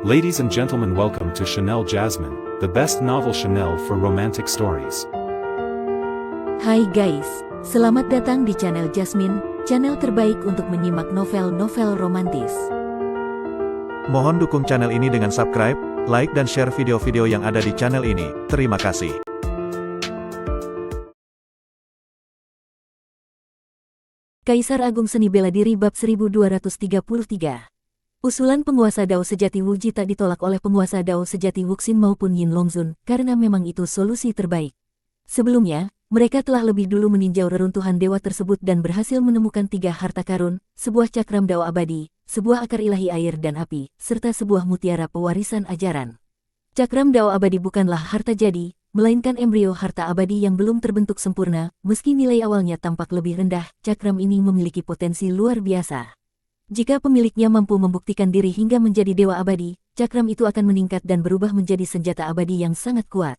Ladies and gentlemen, welcome to Chanel Jasmine, the best novel Chanel for romantic stories. Hai guys, selamat datang di channel Jasmine, channel terbaik untuk menyimak novel-novel romantis. Mohon dukung channel ini dengan subscribe, like dan share video-video yang ada di channel ini. Terima kasih. Kaisar Agung Seni Bela Diri Bab 1233. Usulan penguasa Dao sejati Wu Ji tak ditolak oleh penguasa Dao sejati Wuxin maupun Yin Longzun, karena memang itu solusi terbaik. Sebelumnya, mereka telah lebih dulu meninjau reruntuhan dewa tersebut dan berhasil menemukan 3 harta karun, sebuah cakram Dao abadi, sebuah akar ilahi air dan api, serta sebuah mutiara pewarisan ajaran. Cakram Dao abadi bukanlah harta jadi, melainkan embrio harta abadi yang belum terbentuk sempurna. Meski nilai awalnya tampak lebih rendah, cakram ini memiliki potensi luar biasa. Jika pemiliknya mampu membuktikan diri hingga menjadi dewa abadi, cakram itu akan meningkat dan berubah menjadi senjata abadi yang sangat kuat.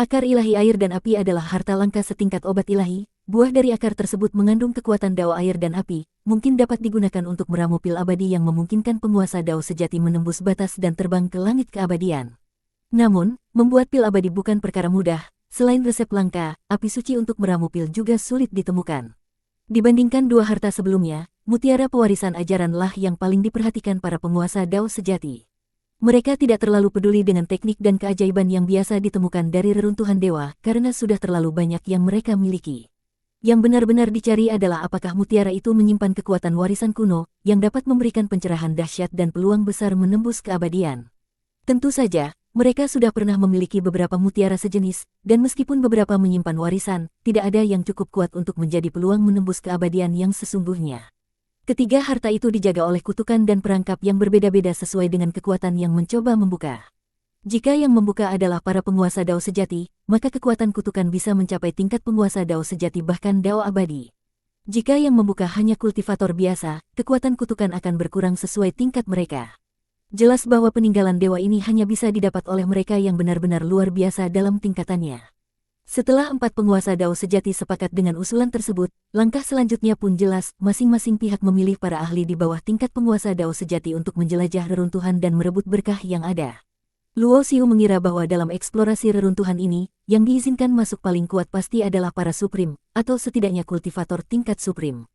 Akar ilahi air dan api adalah harta langka setingkat obat ilahi. Buah dari akar tersebut mengandung kekuatan Dao air dan api, mungkin dapat digunakan untuk meramu pil abadi yang memungkinkan penguasa Dao sejati menembus batas dan terbang ke langit keabadian. Namun, membuat pil abadi bukan perkara mudah. Selain resep langka, api suci untuk meramu pil juga sulit ditemukan. Dibandingkan 2 harta sebelumnya, mutiara pewarisan ajaranlah yang paling diperhatikan para penguasa Dao sejati. Mereka tidak terlalu peduli dengan teknik dan keajaiban yang biasa ditemukan dari reruntuhan dewa karena sudah terlalu banyak yang mereka miliki. Yang benar-benar dicari adalah apakah mutiara itu menyimpan kekuatan warisan kuno yang dapat memberikan pencerahan dahsyat dan peluang besar menembus keabadian. Tentu saja, mereka sudah pernah memiliki beberapa mutiara sejenis, dan meskipun beberapa menyimpan warisan, tidak ada yang cukup kuat untuk menjadi peluang menembus keabadian yang sesungguhnya. Ketiga harta itu dijaga oleh kutukan dan perangkap yang berbeda-beda sesuai dengan kekuatan yang mencoba membuka. Jika yang membuka adalah para penguasa Dao sejati, maka kekuatan kutukan bisa mencapai tingkat penguasa Dao sejati bahkan Dao abadi. Jika yang membuka hanya kultivator biasa, kekuatan kutukan akan berkurang sesuai tingkat mereka. Jelas bahwa peninggalan dewa ini hanya bisa didapat oleh mereka yang benar-benar luar biasa dalam tingkatannya. Setelah 4 penguasa Dao sejati sepakat dengan usulan tersebut, langkah selanjutnya pun jelas, masing-masing pihak memilih para ahli di bawah tingkat penguasa Dao sejati untuk menjelajah reruntuhan dan merebut berkah yang ada. Luo Xiu mengira bahwa dalam eksplorasi reruntuhan ini, yang diizinkan masuk paling kuat pasti adalah para suprim, atau setidaknya kultivator tingkat suprim.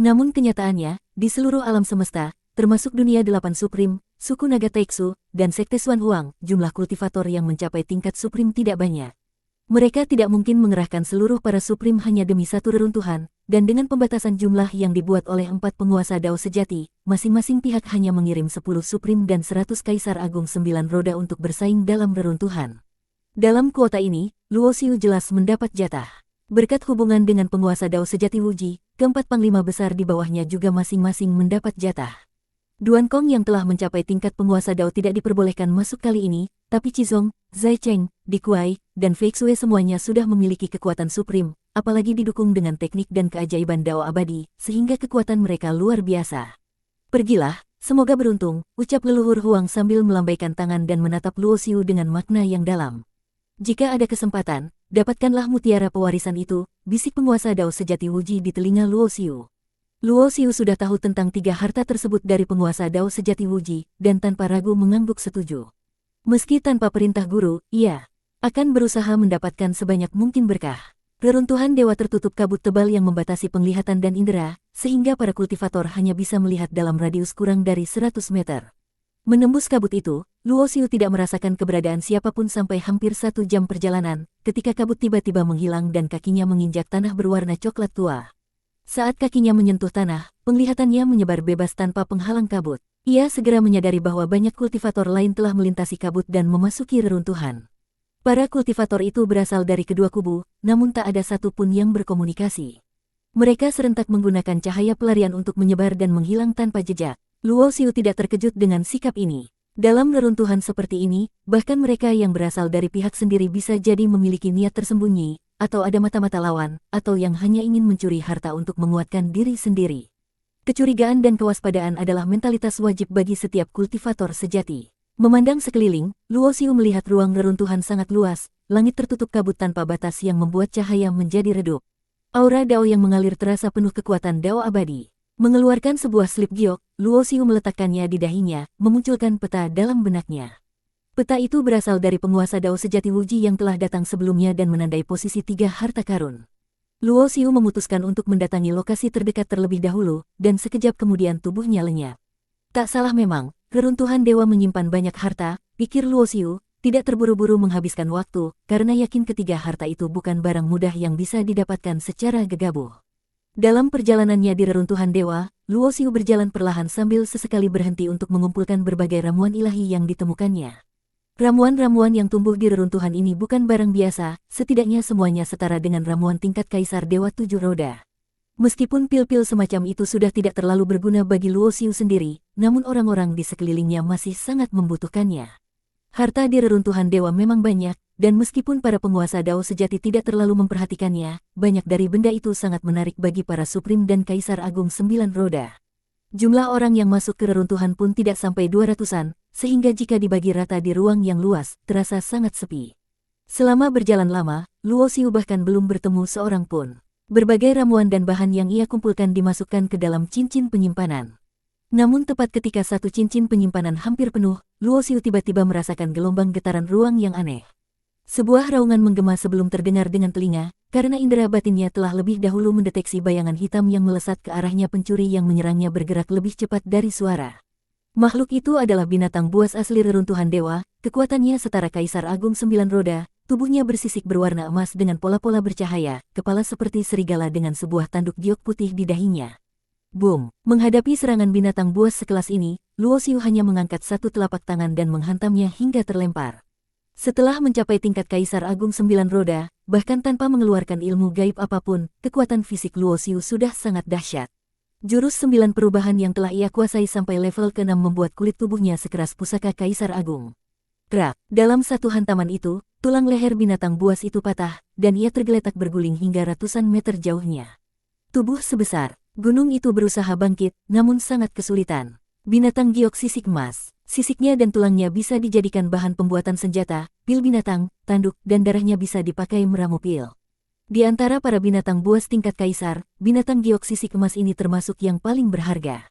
Namun kenyataannya, di seluruh alam semesta, termasuk dunia 8 suprim, suku naga Taixu, dan sekte Xuan Huang, jumlah kultivator yang mencapai tingkat suprim tidak banyak. Mereka tidak mungkin mengerahkan seluruh para suprim hanya demi satu reruntuhan, dan dengan pembatasan jumlah yang dibuat oleh 4 penguasa Dao sejati, masing-masing pihak hanya mengirim 10 suprim dan 100 kaisar agung 9 roda untuk bersaing dalam reruntuhan. Dalam kuota ini, Luo Xiu jelas mendapat jatah. Berkat hubungan dengan penguasa Dao sejati Wu Ji, keempat panglima besar di bawahnya juga masing-masing mendapat jatah. Duan Kong yang telah mencapai tingkat penguasa Dao tidak diperbolehkan masuk kali ini, tapi Qizong, Zai Cheng, Di Kuai, dan Fei Xue semuanya sudah memiliki kekuatan suprim, apalagi didukung dengan teknik dan keajaiban Dao abadi, sehingga kekuatan mereka luar biasa. Pergilah, semoga beruntung, ucap leluhur Huang sambil melambaikan tangan dan menatap Luo Xiu dengan makna yang dalam. Jika ada kesempatan, dapatkanlah mutiara pewarisan itu, bisik penguasa Dao sejati Wu Ji di telinga Luo Xiu. Luo Xiu sudah tahu tentang 3 harta tersebut dari penguasa Dao sejati Wu Ji, dan tanpa ragu mengangguk setuju. Meski tanpa perintah guru, ia akan berusaha mendapatkan sebanyak mungkin berkah. Reruntuhan dewa tertutup kabut tebal yang membatasi penglihatan dan indera, sehingga para kultivator hanya bisa melihat dalam radius kurang dari 100 meter. Menembus kabut itu, Luo Xiu tidak merasakan keberadaan siapapun sampai hampir 1 jam perjalanan, ketika kabut tiba-tiba menghilang dan kakinya menginjak tanah berwarna coklat tua. Saat kakinya menyentuh tanah, penglihatannya menyebar bebas tanpa penghalang kabut. Ia segera menyadari bahwa banyak kultivator lain telah melintasi kabut dan memasuki reruntuhan. Para kultivator itu berasal dari kedua kubu, namun tak ada satupun yang berkomunikasi. Mereka serentak menggunakan cahaya pelarian untuk menyebar dan menghilang tanpa jejak. Luo Xiu tidak terkejut dengan sikap ini. Dalam reruntuhan seperti ini, bahkan mereka yang berasal dari pihak sendiri bisa jadi memiliki niat tersembunyi, atau ada mata-mata lawan, atau yang hanya ingin mencuri harta untuk menguatkan diri sendiri. Kecurigaan dan kewaspadaan adalah mentalitas wajib bagi setiap kultivator sejati. Memandang sekeliling, Luo Xiu melihat ruang reruntuhan sangat luas, langit tertutup kabut tanpa batas yang membuat cahaya menjadi redup. Aura Dao yang mengalir terasa penuh kekuatan Dao abadi. Mengeluarkan sebuah slip giok, Luo Xiu meletakkannya di dahinya, memunculkan peta dalam benaknya. Peta itu berasal dari penguasa Dao sejati Wuji yang telah datang sebelumnya dan menandai posisi 3 harta karun. Luo Xiu memutuskan untuk mendatangi lokasi terdekat terlebih dahulu, dan sekejap kemudian tubuhnya lenyap. Tak salah memang, reruntuhan dewa menyimpan banyak harta, pikir Luo Xiu, tidak terburu-buru menghabiskan waktu, karena yakin ketiga harta itu bukan barang mudah yang bisa didapatkan secara gegabah. Dalam perjalanannya di reruntuhan dewa, Luo Xiu berjalan perlahan sambil sesekali berhenti untuk mengumpulkan berbagai ramuan ilahi yang ditemukannya. Ramuan-ramuan yang tumbuh di reruntuhan ini bukan barang biasa, setidaknya semuanya setara dengan ramuan tingkat Kaisar Dewa 7 Roda. Meskipun pil-pil semacam itu sudah tidak terlalu berguna bagi Luo Xiu sendiri, namun orang-orang di sekelilingnya masih sangat membutuhkannya. Harta di reruntuhan dewa memang banyak, dan meskipun para penguasa Dao sejati tidak terlalu memperhatikannya, banyak dari benda itu sangat menarik bagi para Supreme dan Kaisar Agung 9 Roda. Jumlah orang yang masuk ke reruntuhan pun tidak sampai 200-an, sehingga jika dibagi rata di ruang yang luas, terasa sangat sepi. Selama berjalan lama, Luo Xiu bahkan belum bertemu seorang pun. Berbagai ramuan dan bahan yang ia kumpulkan dimasukkan ke dalam cincin penyimpanan. Namun tepat ketika satu cincin penyimpanan hampir penuh, Luo Xiu tiba-tiba merasakan gelombang getaran ruang yang aneh. Sebuah raungan menggema sebelum terdengar dengan telinga, karena indera batinnya telah lebih dahulu mendeteksi bayangan hitam yang melesat ke arahnya. Pencuri yang menyerangnya bergerak lebih cepat dari suara. Makhluk itu adalah binatang buas asli reruntuhan dewa, kekuatannya setara Kaisar Agung 9 Roda, tubuhnya bersisik berwarna emas dengan pola-pola bercahaya, kepala seperti serigala dengan sebuah tanduk giok putih di dahinya. Boom! Menghadapi serangan binatang buas sekelas ini, Luo Xiu hanya mengangkat satu telapak tangan dan menghantamnya hingga terlempar. Setelah mencapai tingkat Kaisar Agung 9 Roda, bahkan tanpa mengeluarkan ilmu gaib apapun, kekuatan fisik Luo Xiu sudah sangat dahsyat. Jurus 9 perubahan yang telah ia kuasai sampai level ke-6 membuat kulit tubuhnya sekeras pusaka Kaisar Agung. Krak! Dalam satu hantaman itu, tulang leher binatang buas itu patah, dan ia tergeletak berguling hingga ratusan meter jauhnya. Tubuh sebesar gunung itu berusaha bangkit, namun sangat kesulitan. Binatang giok sisik emas. Sisiknya dan tulangnya bisa dijadikan bahan pembuatan senjata, pil binatang, tanduk, dan darahnya bisa dipakai meramu pil. Di antara para binatang buas tingkat kaisar, binatang giok sisik emas ini termasuk yang paling berharga.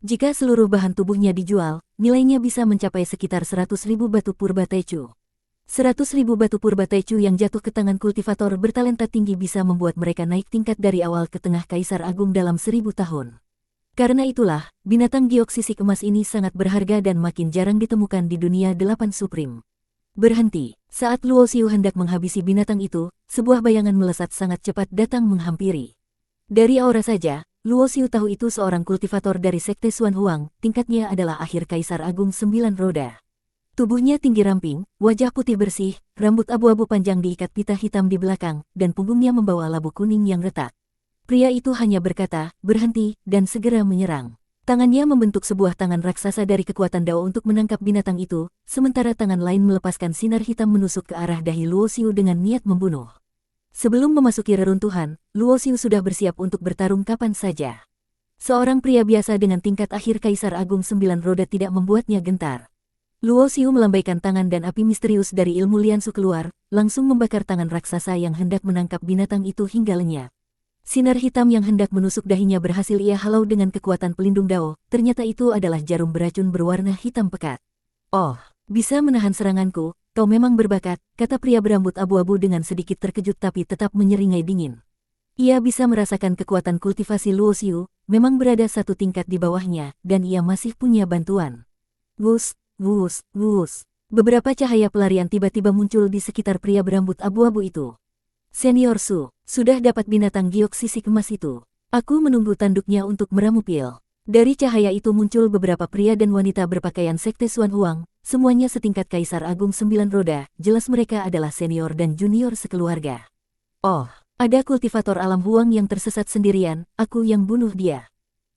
Jika seluruh bahan tubuhnya dijual, nilainya bisa mencapai sekitar 100.000 batu purba tecu. 100.000 batu purba tecu yang jatuh ke tangan kultivator bertalenta tinggi bisa membuat mereka naik tingkat dari awal ke tengah Kaisar Agung dalam 1000 tahun. Karena itulah, binatang giok sisik emas ini sangat berharga dan makin jarang ditemukan di dunia 8 Supreme. Berhenti. Saat Luo Xiu hendak menghabisi binatang itu, sebuah bayangan melesat sangat cepat datang menghampiri. Dari aura saja, Luo Xiu tahu itu seorang kultivator dari Sekte Xuan Huang, tingkatnya adalah akhir Kaisar Agung 9 Roda. Tubuhnya tinggi ramping, wajah putih bersih, rambut abu-abu panjang diikat pita hitam di belakang, dan punggungnya membawa labu kuning yang retak. Pria itu hanya berkata, berhenti, dan segera menyerang. Tangannya membentuk sebuah tangan raksasa dari kekuatan Dao untuk menangkap binatang itu, sementara tangan lain melepaskan sinar hitam menusuk ke arah dahi Luo Xiu dengan niat membunuh. Sebelum memasuki reruntuhan, Luo Xiu sudah bersiap untuk bertarung kapan saja. Seorang pria biasa dengan tingkat akhir Kaisar Agung 9 Roda tidak membuatnya gentar. Luo Xiu melambaikan tangan dan api misterius dari ilmu Liansu keluar, langsung membakar tangan raksasa yang hendak menangkap binatang itu hingga lenyap. Sinar hitam yang hendak menusuk dahinya berhasil ia halau dengan kekuatan pelindung Dao, ternyata itu adalah jarum beracun berwarna hitam pekat. Oh, bisa menahan seranganku, kau memang berbakat, kata pria berambut abu-abu dengan sedikit terkejut tapi tetap menyeringai dingin. Ia bisa merasakan kekuatan kultivasi Luo Xiu, memang berada satu tingkat di bawahnya, dan ia masih punya bantuan. Wus, wus, wus. Beberapa cahaya pelarian tiba-tiba muncul di sekitar pria berambut abu-abu itu. Senior Su, sudah dapat binatang giok sisik emas itu. Aku menunggu tanduknya untuk meramu pil. Dari cahaya itu muncul beberapa pria dan wanita berpakaian Sekte Xuan Huang, semuanya setingkat Kaisar Agung 9 Roda, jelas mereka adalah senior dan junior sekeluarga. Oh, ada kultivator alam Huang yang tersesat sendirian, aku yang bunuh dia.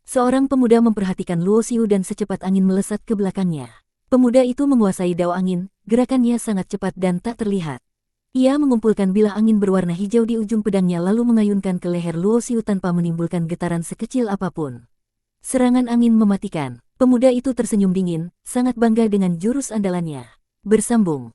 Seorang pemuda memperhatikan Luo Xiu dan secepat angin melesat ke belakangnya. Pemuda itu menguasai dao angin, gerakannya sangat cepat dan tak terlihat. Ia mengumpulkan bilah angin berwarna hijau di ujung pedangnya lalu mengayunkan ke leher Luo Xiu tanpa menimbulkan getaran sekecil apapun. Serangan angin mematikan. Pemuda itu tersenyum dingin, sangat bangga dengan jurus andalannya. Bersambung.